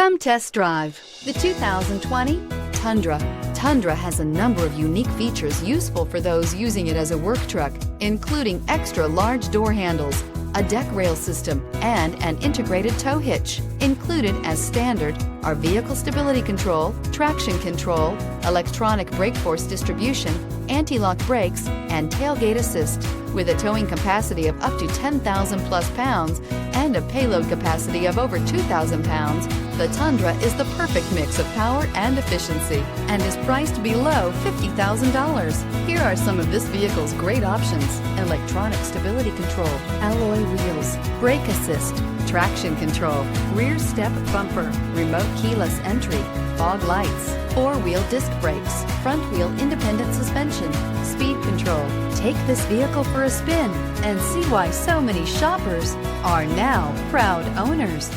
Come test drive the 2020 Tundra. Tundra has a number of unique features useful for those using it as a work truck, including extra large door handles, a deck rail system, and an integrated tow hitch. Included as standard are vehicle stability control, traction control, electronic brake force distribution, anti-lock brakes, and tailgate assist. With a towing capacity of up to 10,000 plus pounds and a payload capacity of over 2,000 pounds, the Tundra is the perfect mix of power and efficiency and is priced below $50,000. Here are some of this vehicle's great options: electronic stability control, alloy wheels, brake assist, traction control, rear step bumper, remote keyless entry, fog lights, four-wheel disc brakes, front-wheel independent suspension, speed control. Take this vehicle for a spin and see why so many shoppers are now proud owners.